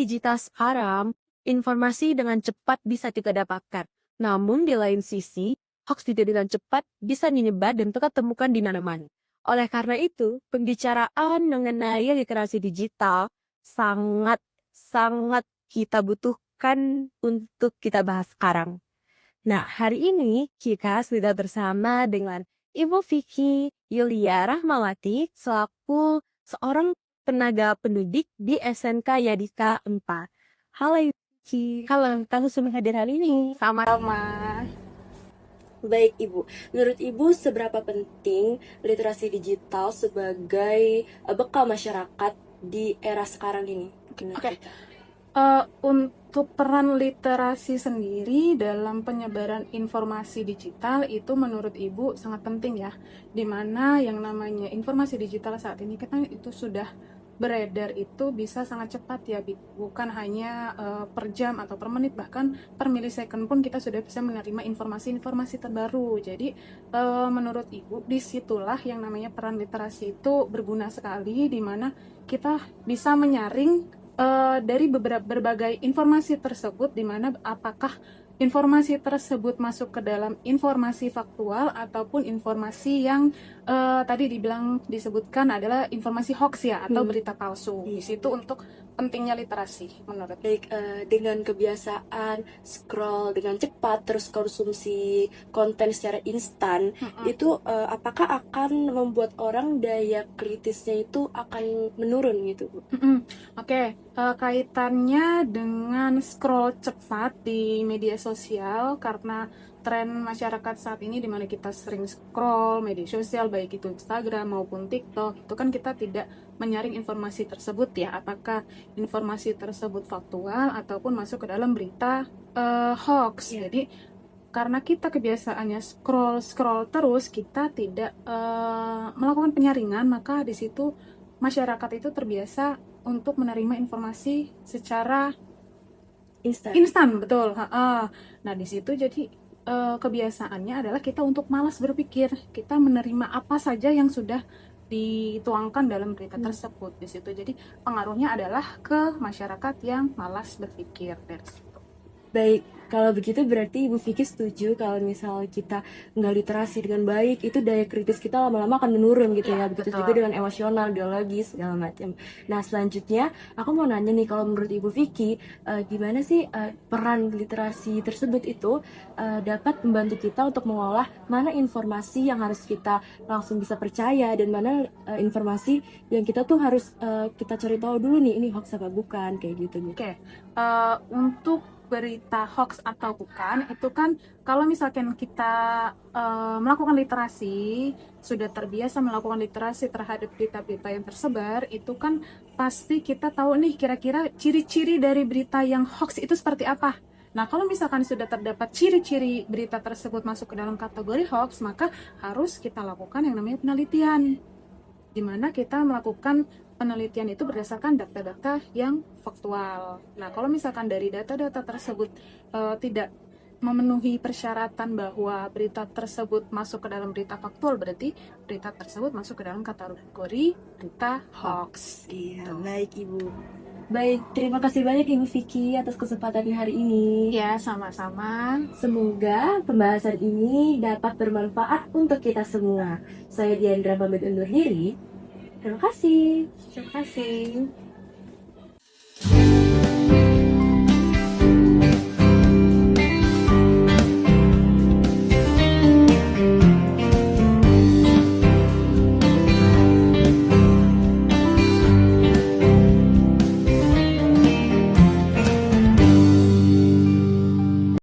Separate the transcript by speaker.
Speaker 1: digital sekarang, informasi dengan cepat bisa kita dapatkan. Namun di lain sisi, hoax juga dengan cepat bisa menyebar dan kita temukan di mana-mana. Oleh karena itu, pembicaraan mengenai literasi digital sangat kita butuhkan untuk kita bahas sekarang. Nah, hari ini kita sudah bersama dengan Ibu Vicky Yulia Rahmawati selaku seorang tenaga pendidik di SMK Yadika 4. Halo Ibu Vicky, halo, kamu sudah hadir hari ini.
Speaker 2: Sama. Baik Ibu, menurut Ibu seberapa penting literasi digital sebagai bekal masyarakat di era sekarang ini?
Speaker 3: Oke. Untuk peran literasi sendiri dalam penyebaran informasi digital itu menurut Ibu sangat penting ya. Dimana yang namanya informasi digital saat ini kita itu sudah beredar itu bisa sangat cepat ya, bukan hanya per jam atau per menit, bahkan per milisecond pun kita sudah bisa menerima informasi-informasi terbaru. Jadi menurut Ibu disitulah yang namanya peran literasi itu berguna sekali, dimana kita bisa menyaring dari berbagai informasi tersebut, di mana apakah informasi tersebut masuk ke dalam informasi faktual ataupun informasi yang tadi disebutkan adalah informasi hoax ya, atau berita palsu. Di situ untuk pentingnya literasi menurut.
Speaker 2: Baik, dengan kebiasaan scroll dengan cepat terus konsumsi konten secara instan, itu apakah akan membuat orang daya kritisnya itu akan menurun gitu Bu?
Speaker 3: Oke, kaitannya dengan scroll cepat di media sosial, karena tren masyarakat saat ini di mana kita sering scroll media sosial, baik itu Instagram maupun TikTok, itu kan kita tidak menyaring informasi tersebut ya, apakah informasi tersebut faktual ataupun masuk ke dalam berita hoax. Jadi karena kita kebiasaannya scroll terus, kita tidak melakukan penyaringan, maka di situ masyarakat itu terbiasa untuk menerima informasi secara instan, betul. Nah, di situ jadi kebiasaannya adalah kita untuk malas berpikir, kita menerima apa saja yang sudah dituangkan dalam berita tersebut. Di situ jadi pengaruhnya adalah ke masyarakat yang malas berpikir dari situ.
Speaker 2: Baik, kalau begitu berarti Ibu Vicky setuju kalau misalnya kita nggak literasi dengan baik, itu daya kritis kita lama-lama akan menurun gitu ya. Begitu juga dengan emosional, ideologis, segala macam. Nah, selanjutnya aku mau nanya nih, kalau menurut Ibu Vicky, gimana sih peran literasi tersebut itu dapat membantu kita untuk mengolah mana informasi yang harus kita langsung bisa percaya dan mana informasi yang kita tuh harus kita cari tahu dulu nih, ini hoax apa bukan, kayak gitu.
Speaker 3: Oke, untuk berita hoax atau bukan, itu kan kalau misalkan kita melakukan literasi, sudah terbiasa melakukan literasi terhadap berita-berita yang tersebar, itu kan pasti kita tahu nih kira-kira ciri-ciri dari berita yang hoax itu seperti apa. Nah, kalau misalkan sudah terdapat ciri-ciri berita tersebut masuk ke dalam kategori hoax, maka harus kita lakukan yang namanya penelitian, di mana kita melakukan penelitian itu berdasarkan data-data yang faktual. Nah, kalau misalkan dari data-data tersebut tidak memenuhi persyaratan bahwa berita tersebut masuk ke dalam berita faktual, berarti berita tersebut masuk ke dalam kategori berita hoax.
Speaker 2: Iya, baik Ibu. Baik, terima kasih banyak Ibu Vicky atas kesempatannya hari ini.
Speaker 3: Ya, sama-sama.
Speaker 2: Semoga pembahasan ini dapat bermanfaat untuk kita semua. Saya Diandra pamit undur diri. Terima kasih.
Speaker 3: Terima kasih.